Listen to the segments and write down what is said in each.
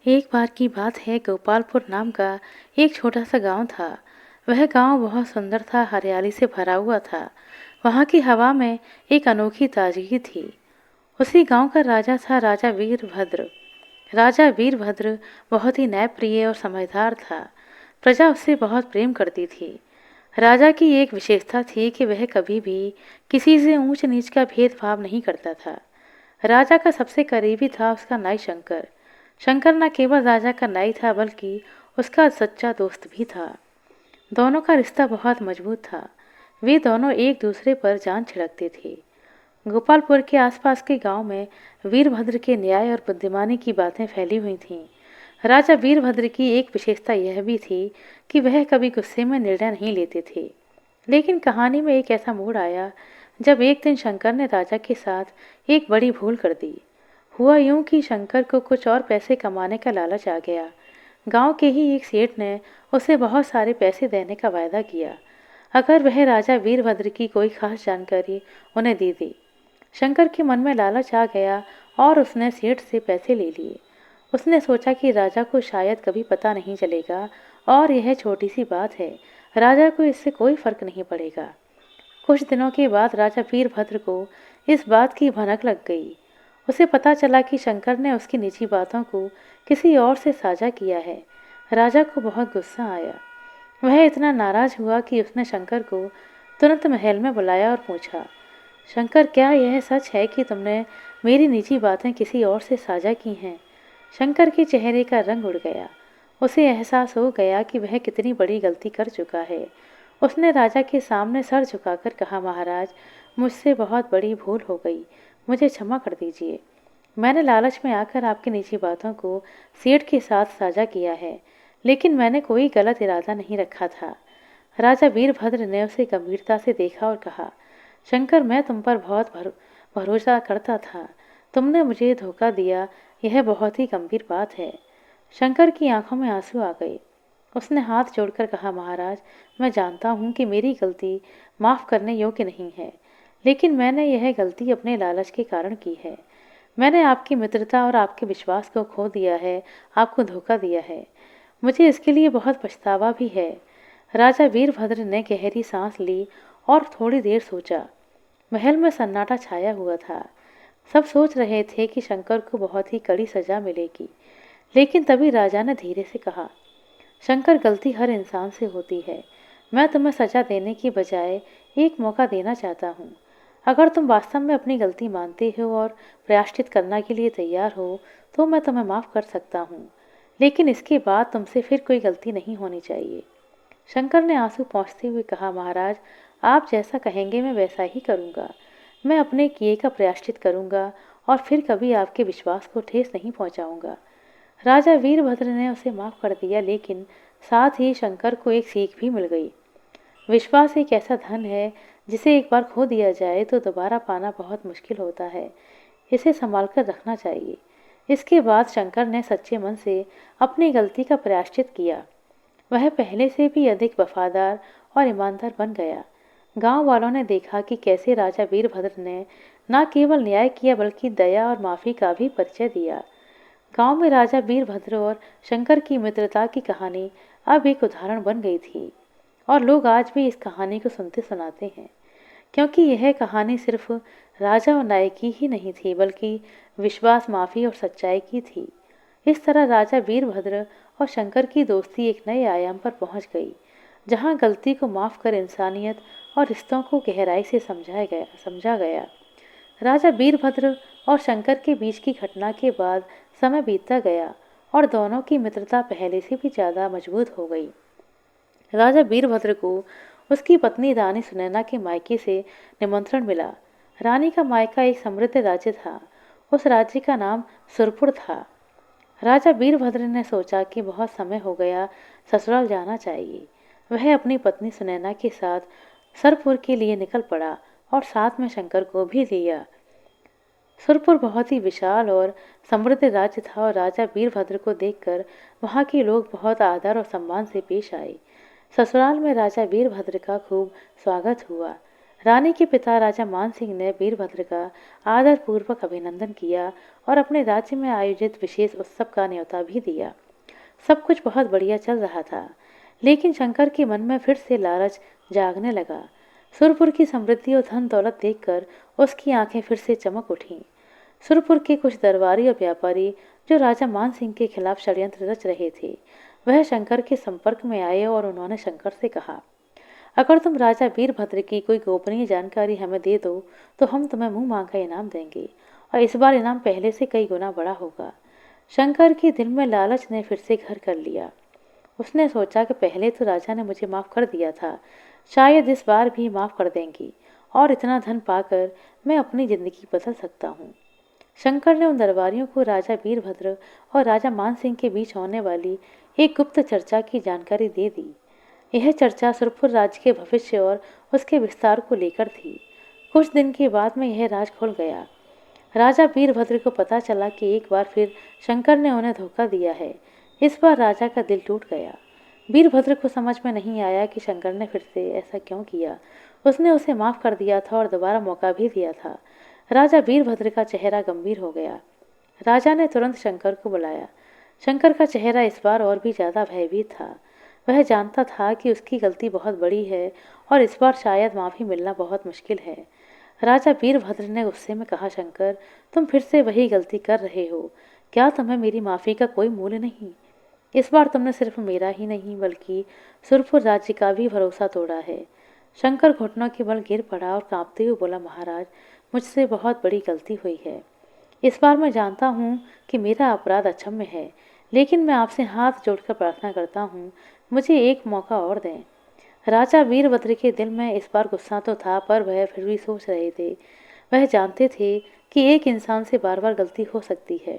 एक बार की बात है, गोपालपुर नाम का एक छोटा सा गांव था। वह गांव बहुत सुंदर था, हरियाली से भरा हुआ था। वहां की हवा में एक अनोखी ताजगी थी। उसी गांव का राजा था राजा वीरभद्र। राजा वीरभद्र बहुत ही न्यायप्रिय और समझदार था। प्रजा उससे बहुत प्रेम करती थी। राजा की एक विशेषता थी कि वह कभी भी किसी से ऊंच नीच का भेदभाव नहीं करता था। राजा का सबसे करीबी था उसका नाई शंकर। शंकर न केवल राजा का नाई था बल्कि उसका सच्चा दोस्त भी था। दोनों का रिश्ता बहुत मजबूत था। वे दोनों एक दूसरे पर जान छिड़कते थे। गोपालपुर के आसपास के गांव में वीरभद्र के न्याय और बुद्धिमानी की बातें फैली हुई थीं। राजा वीरभद्र की एक विशेषता यह भी थी कि वह कभी गुस्से में निर्णय नहीं लेते थे। लेकिन कहानी में एक ऐसा मोड़ आया जब एक दिन शंकर ने राजा के साथ एक बड़ी भूल कर दी। हुआ यूं कि शंकर को कुछ और पैसे कमाने का लालच आ गया। गांव के ही एक सेठ ने उसे बहुत सारे पैसे देने का वायदा किया अगर वह राजा वीरभद्र की कोई खास जानकारी उन्हें दे दी। शंकर के मन में लालच आ गया और उसने सेठ से पैसे ले लिए। उसने सोचा कि राजा को शायद कभी पता नहीं चलेगा और यह छोटी सी बात है, राजा को इससे कोई फर्क नहीं पड़ेगा। कुछ दिनों के बाद राजा वीरभद्र को इस बात की भनक लग गई। उसे पता चला कि शंकर ने उसकी निजी बातों को किसी और से साझा किया है। राजा को बहुत गुस्सा आया। वह इतना नाराज हुआ कि उसने शंकर को तुरंत महल में बुलाया और पूछा, शंकर, क्या यह सच है कि तुमने मेरी निजी बातें किसी और से साझा की हैं? शंकर के चेहरे का रंग उड़ गया। उसे एहसास हो गया कि वह कितनी बड़ी गलती कर चुका है। उसने राजा के सामने सर झुकाकर कहा, महाराज, मुझसे बहुत बड़ी भूल हो गई। मुझे क्षमा कर दीजिए। मैंने लालच में आकर आपकी निजी बातों को सेठ के साथ साझा किया है, लेकिन मैंने कोई गलत इरादा नहीं रखा था। राजा वीरभद्र ने उसे गंभीरता से देखा और कहा, शंकर, मैं तुम पर बहुत भरोसा करता था। तुमने मुझे धोखा दिया, यह बहुत ही गंभीर बात है। शंकर की आंखों में आंसू आ गए। उसने हाथ जोड़कर कहा, महाराज, मैं जानता हूँ कि मेरी गलती माफ़ करने योग्य नहीं है, लेकिन मैंने यह गलती अपने लालच के कारण की है। मैंने आपकी मित्रता और आपके विश्वास को खो दिया है, आपको धोखा दिया है। मुझे इसके लिए बहुत पछतावा भी है। राजा वीरभद्र ने गहरी सांस ली और थोड़ी देर सोचा। महल में सन्नाटा छाया हुआ था। सब सोच रहे थे कि शंकर को बहुत ही कड़ी सजा मिलेगी। लेकिन तभी राजा ने धीरे से कहा, शंकर, गलती हर इंसान से होती है। मैं तुम्हें सजा देने की बजाय एक मौका देना चाहता हूँ। अगर तुम वास्तव में अपनी गलती मानते हो और प्रायश्चित करने के लिए तैयार हो, तो मैं तुम्हें माफ़ कर सकता हूँ। लेकिन इसके बाद तुमसे फिर कोई गलती नहीं होनी चाहिए। शंकर ने आंसू पोंछते हुए कहा, महाराज, आप जैसा कहेंगे मैं वैसा ही करूँगा। मैं अपने किए का प्रायश्चित करूँगा और फिर कभी आपके विश्वास को ठेस नहीं पहुँचाऊँगा। राजा वीरभद्र ने उसे माफ़ कर दिया, लेकिन साथ ही शंकर को एक सीख भी मिल गई। विश्वास एक ऐसा धन है जिसे एक बार खो दिया जाए तो दोबारा पाना बहुत मुश्किल होता है। इसे संभाल कर रखना चाहिए। इसके बाद शंकर ने सच्चे मन से अपनी गलती का प्रायश्चित किया। वह पहले से भी अधिक वफादार और ईमानदार बन गया। गांव वालों ने देखा कि कैसे राजा वीरभद्र ने न केवल न्याय किया बल्कि दया और माफ़ी का भी परिचय दिया। गांव में राजा वीरभद्र और शंकर की मित्रता की कहानी अब एक उदाहरण बन गई थी और लोग आज भी इस कहानी को सुनते सुनाते हैं, क्योंकि यह कहानी सिर्फ राजा और नायक की ही नहीं थी बल्कि विश्वास, माफ़ी और सच्चाई की थी। इस तरह राजा वीरभद्र और शंकर की दोस्ती एक नए आयाम पर पहुंच गई, जहां गलती को माफ़ कर इंसानियत और रिश्तों को गहराई से समझा गया। राजा वीरभद्र और शंकर के बीच की घटना के बाद समय बीतता गया और दोनों की मित्रता पहले से भी ज़्यादा मजबूत हो गई। राजा वीरभद्र को उसकी पत्नी रानी सुनैना के मायके से निमंत्रण मिला। रानी का मायका एक समृद्ध राज्य था। उस राज्य का नाम सुरपुर था। राजा वीरभद्र ने सोचा कि बहुत समय हो गया, ससुराल जाना चाहिए। वह अपनी पत्नी सुनैना के साथ सरपुर के लिए निकल पड़ा और साथ में शंकर को भी लिया। सुरपुर बहुत ही विशाल और समृद्ध राज्य था और राजा वीरभद्र को देखकर वहाँ के लोग बहुत आदर और सम्मान से पेश आए। ससुराल में राजा वीरभद्र का खूब स्वागत हुआ। रानी के पिता राजा मान सिंह ने वीरभद्र का आदरपूर्वक अभिनंदन किया और अपने राज्य में आयोजित विशेष उत्सव का न्योता भी दिया। सब कुछ बहुत बढ़िया चल रहा था, लेकिन शंकर के मन में फिर से लालच जागने लगा। सुरपुर की समृद्धि और धन दौलत देखकर उसकी आंखें फिर से चमक उठीं। सुरपुर के कुछ दरबारी और व्यापारी जो राजा मान सिंह के खिलाफ षड्यंत्र रच रहे थे, वह शंकर के संपर्क में आए और उन्होंने शंकर से कहा, अगर तुम राजा वीरभद्र की कोई गोपनीय जानकारी हमें दे दो तो हम तुम्हें मुंह मांगा इनाम देंगे, और इस बार इनाम पहले से कई गुना बड़ा होगा। शंकर के दिल में लालच ने फिर से घर कर लिया। उसने सोचा कि पहले तो राजा ने मुझे माफ़ कर दिया था, शायद इस बार भी माफ़ कर देंगी और इतना धन पाकर मैं अपनी ज़िंदगी बदल सकता हूँ। शंकर ने उन दरबारियों को राजा वीरभद्र और राजा मान सिंह के बीच होने वाली एक गुप्त चर्चा की जानकारी दे दी। यह चर्चा सुरपुर राज्य के भविष्य और उसके विस्तार को लेकर थी। कुछ दिन के बाद में यह राज खुल गया। राजा वीरभद्र को पता चला कि एक बार फिर शंकर ने उन्हें धोखा दिया है। इस बार राजा का दिल टूट गया। वीरभद्र को समझ में नहीं आया कि शंकर ने फिर से ऐसा क्यों किया। उसने उसे माफ़ कर दिया था और दोबारा मौका भी दिया था। राजा वीरभद्र का चेहरा गंभीर हो गया। राजा ने तुरंत शंकर को बुलाया। शंकर का चेहरा इस बार और भी ज़्यादा भयभीत था। वह जानता था कि उसकी गलती बहुत बड़ी है और इस बार शायद माफ़ी मिलना बहुत मुश्किल है। राजा वीरभद्र ने गुस्से में कहा, शंकर, तुम फिर से वही गलती कर रहे हो। क्या तुम्हें मेरी माफ़ी का कोई मूल्य नहीं? इस बार तुमने सिर्फ मेरा ही नहीं बल्कि सुरपुर राज्य का भी भरोसा तोड़ा है। शंकर घुटनों के बल गिर पड़ा और कांपते हुए बोला, महाराज, मुझसे बहुत बड़ी गलती हुई है। इस बार मैं जानता हूँ कि मेरा अपराध अक्षम्य है, लेकिन मैं आपसे हाथ जोड़कर प्रार्थना करता हूँ, मुझे एक मौका और दें। राजा वीरभद्र के दिल में इस बार गुस्सा तो था, पर वह फिर भी सोच रहे थे। वह जानते थे कि एक इंसान से बार बार गलती हो सकती है,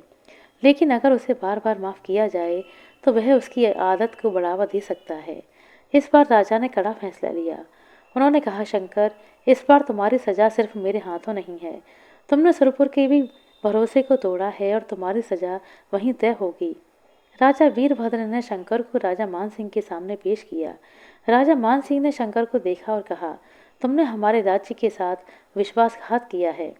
लेकिन अगर उसे बार बार माफ़ किया जाए तो वह उसकी आदत को बढ़ावा दे सकता है। इस बार राजा ने कड़ा फैसला लिया। उन्होंने कहा, शंकर, इस बार तुम्हारी सज़ा सिर्फ मेरे हाथों नहीं है। तुमने सुरपुर के भी भरोसे को तोड़ा है और तुम्हारी सज़ा वहीं तय होगी। राजा वीरभद्र ने शंकर को राजा मान सिंह के सामने पेश किया। राजा मान सिंह ने शंकर को देखा और कहा, तुमने हमारे राज्य के साथ विश्वासघात किया है।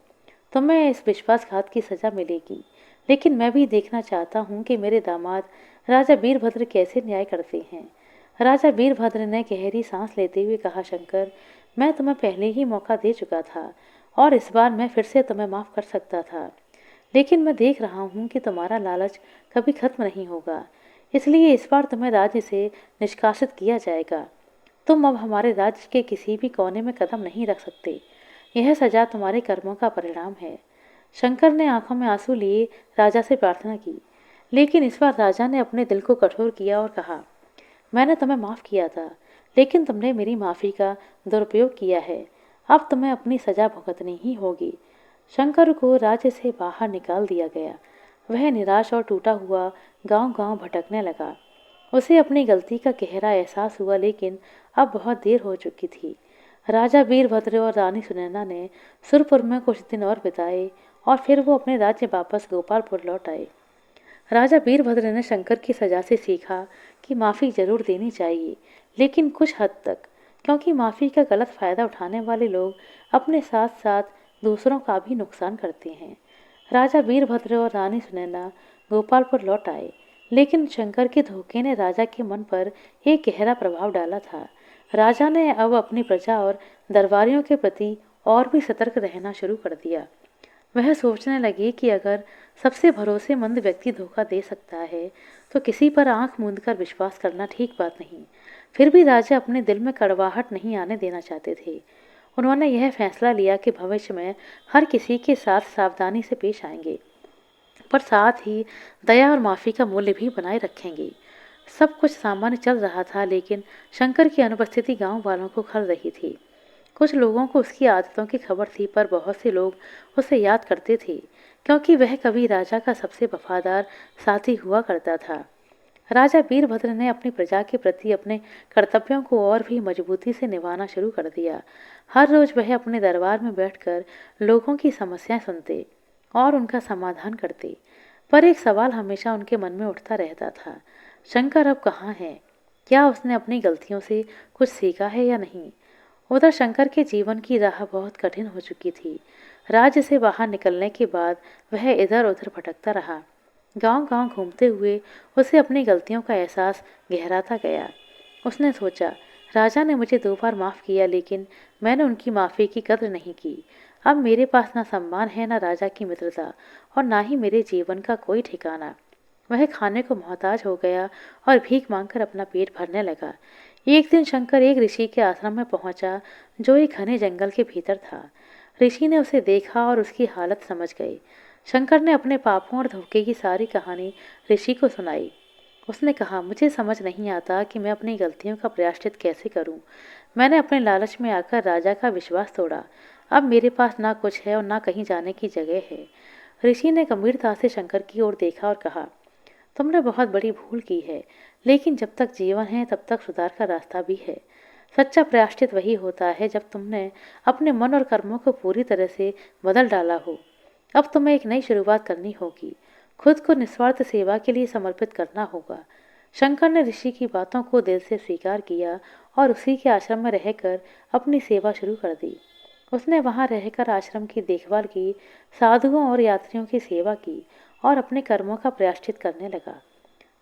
तुम्हें इस विश्वासघात की सज़ा मिलेगी, लेकिन मैं भी देखना चाहता हूँ कि मेरे दामाद राजा वीरभद्र कैसे न्याय करते हैं। राजा वीरभद्र ने गहरी सांस लेते हुए कहा, शंकर, मैं तुम्हें पहले ही मौका दे चुका था और इस बार मैं फिर से तुम्हें माफ़ कर सकता था, लेकिन मैं देख रहा हूँ कि तुम्हारा लालच कभी खत्म नहीं होगा, इसलिए इस बार तुम्हें राज्य से निष्कासित किया जाएगा। तुम अब हमारे राज्य के किसी भी कोने में कदम नहीं रख सकते। यह सज़ा तुम्हारे कर्मों का परिणाम है। शंकर ने आंखों में आंसू लिए राजा से प्रार्थना की, लेकिन इस बार राजा ने अपने दिल को कठोर किया और कहा, मैंने तुम्हें माफ़ किया था, लेकिन तुमने मेरी माफ़ी का दुरुपयोग किया है। अब तुम्हें अपनी सज़ा भुगतनी ही होगी। शंकर को राज्य से बाहर निकाल दिया गया। वह निराश और टूटा हुआ गांव-गांव भटकने लगा। उसे अपनी गलती का गहरा एहसास हुआ, लेकिन अब बहुत देर हो चुकी थी। राजा वीरभद्र और रानी सुनैना ने सुरपुर में कुछ दिन और बिताए और फिर वो अपने राज्य वापस गोपालपुर लौट आए। राजा वीरभद्र ने शंकर की सजा से सीखा कि माफ़ी जरूर देनी चाहिए, लेकिन कुछ हद तक, क्योंकि माफ़ी का गलत फ़ायदा उठाने वाले लोग अपने साथ साथ दूसरों का भी नुकसान करते हैं। राजा वीरभद्र और रानी सुनैना गोपालपुर लौट आए, लेकिन शंकर के धोखे ने राजा के मन पर एक गहरा प्रभाव डाला था। राजा ने अब अपनी प्रजा और दरबारियों के प्रति और भी सतर्क रहना शुरू कर दिया। वह सोचने लगे कि अगर सबसे भरोसेमंद व्यक्ति धोखा दे सकता है तो किसी पर आंख मूंद कर विश्वास करना ठीक बात नहीं। फिर भी राजा अपने दिल में कड़वाहट नहीं आने देना चाहते थे। उन्होंने यह फैसला लिया कि भविष्य में हर किसी के साथ सावधानी से पेश आएंगे, पर साथ ही दया और माफ़ी का मूल्य भी बनाए रखेंगे। सब कुछ सामान्य चल रहा था, लेकिन शंकर की अनुपस्थिति गांव वालों को खल रही थी। कुछ लोगों को उसकी आदतों की खबर थी, पर बहुत से लोग उसे याद करते थे, क्योंकि वह कभी राजा का सबसे वफादार साथी हुआ करता था। राजा वीरभद्र ने अपनी प्रजा के प्रति अपने कर्तव्यों को और भी मजबूती से निभाना शुरू कर दिया। हर रोज वह अपने दरबार में बैठकर लोगों की समस्याएं सुनते और उनका समाधान करते, पर एक सवाल हमेशा उनके मन में उठता रहता था, शंकर अब कहाँ है? क्या उसने अपनी गलतियों से कुछ सीखा है या नहीं? उधर शंकर के जीवन की राह बहुत कठिन हो चुकी थी। राज्य से बाहर निकलने के बाद वह इधर उधर भटकता रहा। गांव गांव घूमते हुए उसे अपनी गलतियों का एहसास गहराता गया। उसने सोचा, राजा ने मुझे 2 बार माफ़ किया, लेकिन मैंने उनकी माफ़ी की कद्र नहीं की। अब मेरे पास ना सम्मान है, ना राजा की मित्रता, और ना ही मेरे जीवन का कोई ठिकाना। वह खाने को मोहताज हो गया और भीख मांगकर अपना पेट भरने लगा। एक दिन शंकर एक ऋषि के आश्रम में पहुंचा, जो एक घने जंगल के भीतर था। ऋषि ने उसे देखा और उसकी हालत समझ गए। शंकर ने अपने पापों और धोखे की सारी कहानी ऋषि को सुनाई। उसने कहा, मुझे समझ नहीं आता कि मैं अपनी गलतियों का प्रायश्चित कैसे करूं। मैंने अपने लालच में आकर राजा का विश्वास तोड़ा। अब मेरे पास ना कुछ है और ना कहीं जाने की जगह है। ऋषि ने गंभीरता से शंकर की ओर देखा और कहा, तुमने बहुत बड़ी भूल की है, लेकिन जब तक जीवन है तब तक सुधार का रास्ता भी है। सच्चा प्रायश्चित वही होता है जब तुमने अपने मन और कर्मों को पूरी तरह से बदल डाला हो। अब तुम्हें एक नई शुरुआत करनी होगी। खुद को निस्वार्थ सेवा के लिए समर्पित करना होगा। शंकर ने ऋषि की बातों को दिल से स्वीकार किया और उसी के आश्रम में रहकर अपनी सेवा शुरू कर दी। उसने वहां रहकर आश्रम की देखभाल की, साधुओं और यात्रियों की सेवा की और अपने कर्मों का प्रायश्चित करने लगा।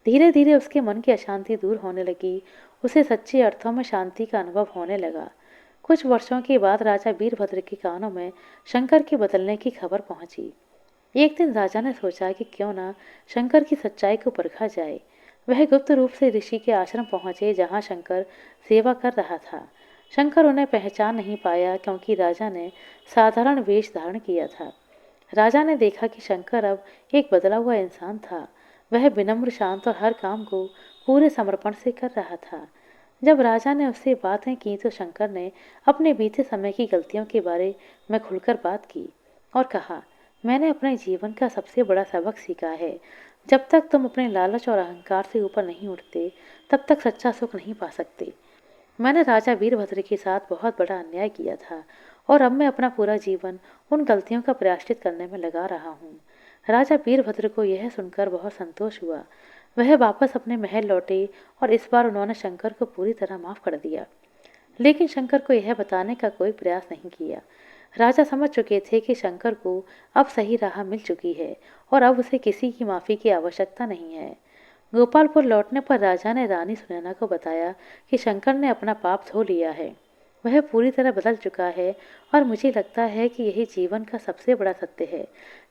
धीरे धीरे उसके मन की अशांति दूर होने लगी। उसे सच्चे अर्थों में शांति का अनुभव होने लगा। कुछ वर्षों के बाद राजा वीरभद्र के कानों में शंकर के बदलने की खबर पहुंची। एक दिन राजा ने सोचा कि क्यों ना शंकर की सच्चाई को परखा जाए। वह गुप्त रूप से ऋषि के आश्रम पहुंचे, जहां शंकर सेवा कर रहा था। शंकर उन्हें पहचान नहीं पाया, क्योंकि राजा ने साधारण वेश धारण किया था। राजा ने देखा कि शंकर अब एक बदला हुआ इंसान था। वह विनम्र, शांत और हर काम को पूरे समर्पण से कर रहा था। जब राजा ने उससे बातें की तो शंकर ने अपने बीते समय की गलतियों के बारे में खुलकर बात की और कहा, मैंने अपने जीवन का सबसे बड़ा सबक सीखा है। जब तक तुम अपने लालच और अहंकार से ऊपर नहीं उठते, तब तक सच्चा सुख नहीं पा सकते। मैंने राजा वीरभद्र के साथ बहुत बड़ा अन्याय किया था और अब मैं अपना पूरा जीवन उन गलतियों का प्रायश्चित करने में लगा रहा हूँ। राजा वीरभद्र को यह सुनकर बहुत संतोष हुआ। वह वापस अपने महल लौटे और इस बार उन्होंने शंकर को पूरी तरह माफ कर दिया। लेकिन शंकर को यह बताने का कोई प्रयास नहीं किया। राजा समझ चुके थे कि शंकर को अब सही राह मिल चुकी है और अब उसे किसी की माफ़ी की आवश्यकता नहीं है। गोपालपुर लौटने पर राजा ने रानी सुनैना को बताया कि शंकर ने अपना पाप धो लिया है। वह पूरी तरह बदल चुका है और मुझे लगता है कि यही जीवन का सबसे बड़ा सत्य है।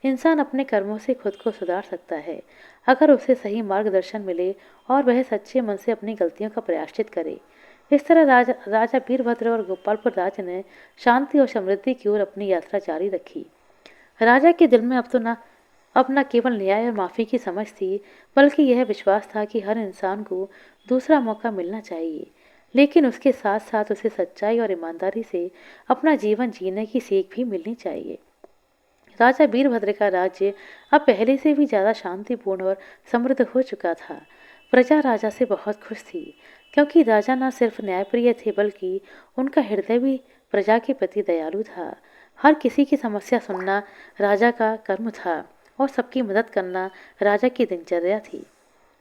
इंसान अपने कर्मों से खुद को सुधार सकता है, अगर उसे सही मार्गदर्शन मिले और वह सच्चे मन से अपनी गलतियों का प्रायश्चित करे। इस तरह राजा वीरभद्र और गोपालपुर राज्य ने शांति और समृद्धि की ओर अपनी यात्रा जारी रखी। राजा के दिल में अब न केवल न्याय और माफ़ी की समझ थी, बल्कि यह विश्वास था कि हर इंसान को दूसरा मौका मिलना चाहिए, लेकिन उसके साथ साथ उसे सच्चाई और ईमानदारी से अपना जीवन जीने की सीख भी मिलनी चाहिए। राजा वीरभद्र का राज्य अब पहले से भी ज़्यादा शांतिपूर्ण और समृद्ध हो चुका था। प्रजा राजा से बहुत खुश थी, क्योंकि राजा न सिर्फ न्यायप्रिय थे, बल्कि उनका हृदय भी प्रजा के प्रति दयालु था। हर किसी की समस्या सुनना राजा का कर्म था और सबकी मदद करना राजा की दिनचर्या थी।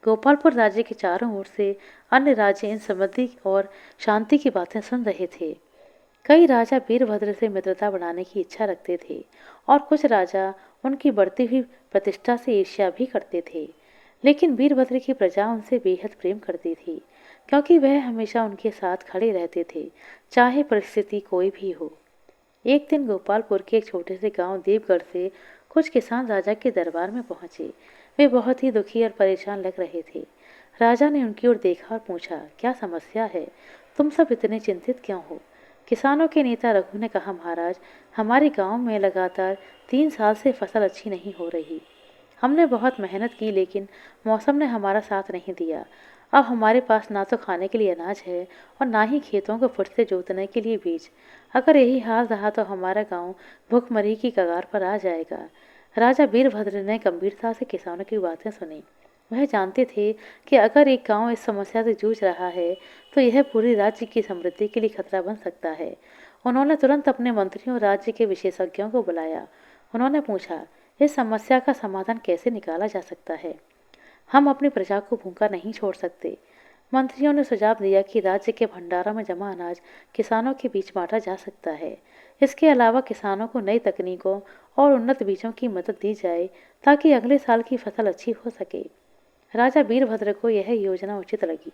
गोपालपुर राज्य के चारों ओर से अन्य राज्य इन समृद्धि और शांति की बातें सुन रहे थे। कई राजा वीरभद्र से मित्रता बढ़ाने की इच्छा रखते थे और कुछ राजा उनकी बढ़ती हुई प्रतिष्ठा से ईर्ष्या भी करते थे। लेकिन वीरभद्र की प्रजा उनसे बेहद प्रेम करती थी, क्योंकि वह हमेशा उनके साथ खड़े रहते थे, चाहे परिस्थिति कोई भी हो। एक दिन गोपालपुर के एक छोटे से गांव देवगढ़ से कुछ किसान राजा के दरबार में पहुंचे। वे बहुत ही दुखी और परेशान लग रहे थे। राजा ने उनकी ओर देखा और पूछा, क्या समस्या है? तुम सब इतने चिंतित क्यों हो? किसानों के नेता रघु ने कहा, महाराज, हमारे गांव में लगातार 3 साल से फसल अच्छी नहीं हो रही। हमने बहुत मेहनत की, लेकिन मौसम ने हमारा साथ नहीं दिया। अब हमारे पास ना तो खाने के लिए अनाज है और ना ही खेतों को फिर से जोतने के लिए बीज। अगर यही हाल रहा तो हमारा गांव भूखमरी की कगार पर आ जाएगा। राजा वीरभद्र ने गंभीरता से किसानों की बातें सुनी। वह जानते थे कि अगर एक गांव इस समस्या से जूझ रहा है तो यह पूरे राज्य की समृद्धि के लिए खतरा बन सकता है। उन्होंने तुरंत अपने मंत्रियों और राज्य के विशेषज्ञों को बुलाया। उन्होंने पूछा, इस समस्या का समाधान कैसे निकाला जा सकता है? हम अपनी प्रजा को भूखा नहीं छोड़ सकते। मंत्रियों ने सुझाव दिया कि राज्य के भंडारों में जमा अनाज किसानों के बीच बांटा जा सकता है। इसके अलावा किसानों को नई तकनीकों और उन्नत बीजों की मदद दी जाए ताकि अगले साल की फसल अच्छी हो सके। राजा वीरभद्र को यह योजना उचित लगी।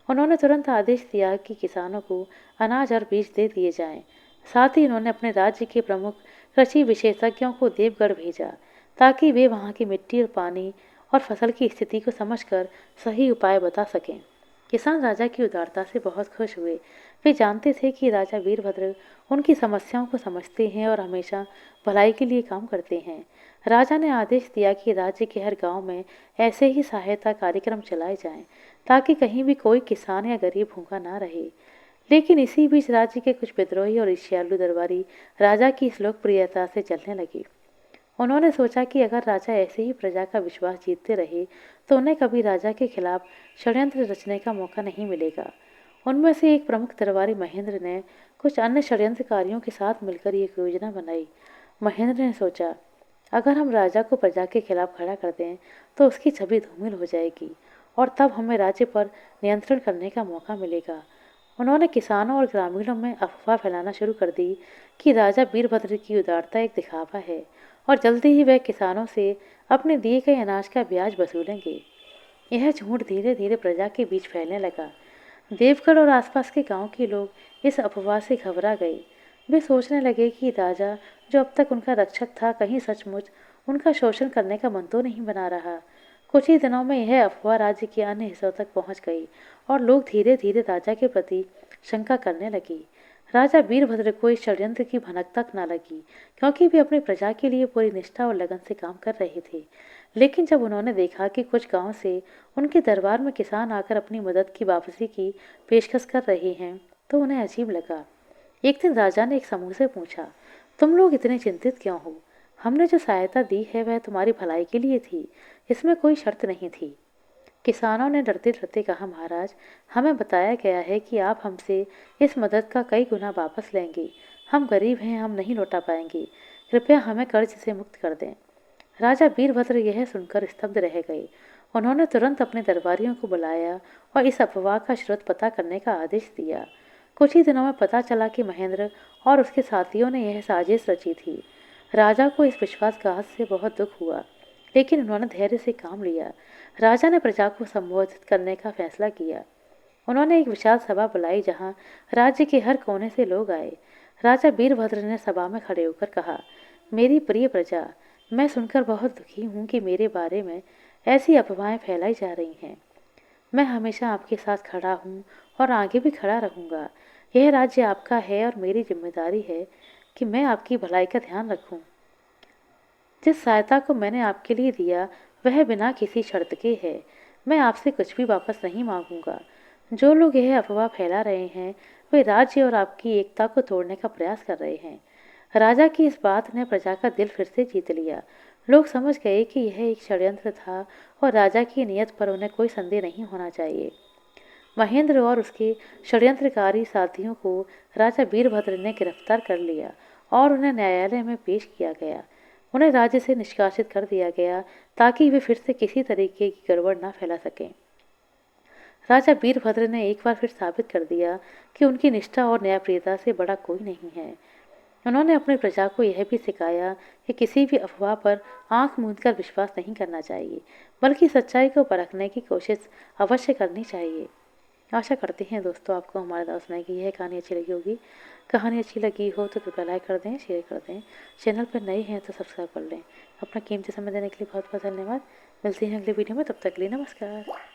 उन्होंने तुरंत आदेश दिया कि किसानों को अनाज और बीज दे दिए जाएं। साथ ही उन्होंने अपने राज्य के प्रमुख कृषि विशेषज्ञों को देवगढ़ भेजा ताकि वे वहां की मिट्टी और पानी और फसल की स्थिति को समझकर सही उपाय बता सकें। किसान राजा की उदारता से बहुत खुश हुए। वे जानते थे कि राजा वीरभद्र उनकी समस्याओं को समझते हैं और हमेशा भलाई के लिए काम करते हैं। राजा ने आदेश दिया कि राज्य के हर गांव में ऐसे ही सहायता कार्यक्रम चलाए जाएं ताकि कहीं भी कोई किसान या गरीब भूखा ना रहे। लेकिन इसी बीच राज्य के कुछ विद्रोही और ईर्ष्यालु दरबारी राजा की इस लोकप्रियता से जलने लगे। उन्होंने सोचा कि अगर राजा ऐसे ही प्रजा का विश्वास जीतते रहे तो उन्हें कभी राजा के खिलाफ षड्यंत्र रचने का मौका नहीं मिलेगा। उनमें से एक प्रमुख दरबारी महेंद्र ने कुछ अन्य षड्यंत्रकारियों के साथ मिलकर एक योजना बनाई। महेंद्र ने सोचा, अगर हम राजा को प्रजा के खिलाफ खड़ा कर दें तो उसकी छवि धूमिल हो जाएगी और तब हमें राज्य पर नियंत्रण करने का मौका मिलेगा। उन्होंने किसानों और ग्रामीणों में अफवाह फैलाना शुरू कर दी कि राजा वीरभद्र की उदारता एक दिखावा है और जल्दी ही वह किसानों से अपने दिए गए अनाज का ब्याज वसूलेंगे। यह झूठ धीरे धीरे प्रजा के बीच फैलने लगा। देवगढ़ और आसपास के गांव के लोग इस अफवाह से घबरा गए। वे सोचने लगे कि राजा, जो अब तक उनका रक्षक था, कहीं सचमुच उनका शोषण करने का मन तो नहीं बना रहा। कुछ ही दिनों में यह अफवाह राज्य के अन्य हिस्सों तक पहुंच गई और लोग धीरे धीरे राजा के प्रति शंका करने लगे। राजा वीरभद्र को इस षड्यंत्र की भनक तक न लगी, क्योंकि वे अपनी प्रजा के लिए पूरी निष्ठा और लगन से काम कर रहे थे। लेकिन जब उन्होंने देखा कि कुछ गांव से उनके दरबार में किसान आकर अपनी मदद की वापसी की पेशकश कर रहे हैं, तो उन्हें अजीब लगा। एक दिन राजा ने एक समूह से पूछा, तुम लोग इतने चिंतित क्यों हो? हमने जो सहायता दी है वह तुम्हारी भलाई के लिए थी, इसमें कोई शर्त नहीं थी। किसानों ने डरते डरते कहा, महाराज, हमें बताया गया है कि आप हमसे इस मदद का कई गुना वापस लेंगे। हम गरीब हैं, हम नहीं लौटा पाएंगे। कृपया हमें कर्ज से मुक्त कर दें। राजा वीरभद्र यह सुनकर स्तब्ध रह गए। उन्होंने तुरंत अपने दरबारियों को बुलाया और इस अफवाह का स्रोत पता करने का आदेश दिया। कुछ ही दिनों में पता चला कि महेंद्र और उसके साथियों ने यह साजिश रची थी। राजा को इस विश्वासघात से बहुत दुख हुआ, लेकिन उन्होंने धैर्य से काम लिया। राजा ने प्रजा को संबोधित करने का फैसला किया। उन्होंने एक विशाल सभा बुलाई जहां राज्य के हर कोने से लोग आए। राजा वीरभद्र ने सभा में खड़े होकर कहा, मेरी प्रिय प्रजा, मैं सुनकर बहुत दुखी हूँ कि मेरे बारे में ऐसी अफवाहें फैलाई जा रही हैं। मैं हमेशा आपके साथ खड़ा हूँ और आगे भी खड़ा रहूँगा। यह राज्य आपका है और मेरी जिम्मेदारी है कि मैं आपकी भलाई का ध्यान रखूँ। जिस सहायता को मैंने आपके लिए दिया वह बिना किसी शर्त के है। मैं आपसे कुछ भी वापस नहीं मांगूंगा। जो लोग यह अफवाह फैला रहे हैं वे राज्य और आपकी एकता को तोड़ने का प्रयास कर रहे हैं। राजा की इस बात ने प्रजा का दिल फिर से जीत लिया। लोग समझ गए कि यह एक षड्यंत्र था और राजा की नीयत पर उन्हें कोई संदेह नहीं होना चाहिए। महेंद्र और उसके षड्यंत्रकारी साथियों को राजा वीरभद्र ने गिरफ्तार कर लिया और उन्हें न्यायालय में पेश किया गया। उन्हें राज्य से निष्कासित कर दिया गया ताकि वे फिर से किसी तरीके की गड़बड़ न फैला सकें। राजा वीरभद्र ने एक बार फिर साबित कर दिया कि उनकी निष्ठा और न्यायप्रियता से बड़ा कोई नहीं है। उन्होंने अपनी प्रजा को यह भी सिखाया कि किसी भी अफवाह पर आंख मूंदकर विश्वास नहीं करना चाहिए, बल्कि सच्चाई को परखने की कोशिश अवश्य करनी चाहिए। आशा करते हैं दोस्तों आपको हमारे द्वारा सुनाई गई यह कहानी अच्छी लगी होगी। कहानी अच्छी लगी हो तो कृपया लाइक कर दें, शेयर कर दें। चैनल पर नए हैं तो सब्सक्राइब कर लें। अपना कीमती समय देने के लिए बहुत बहुत धन्यवाद। मिलते हैं अगले वीडियो में, तब तक के लिए नमस्कार।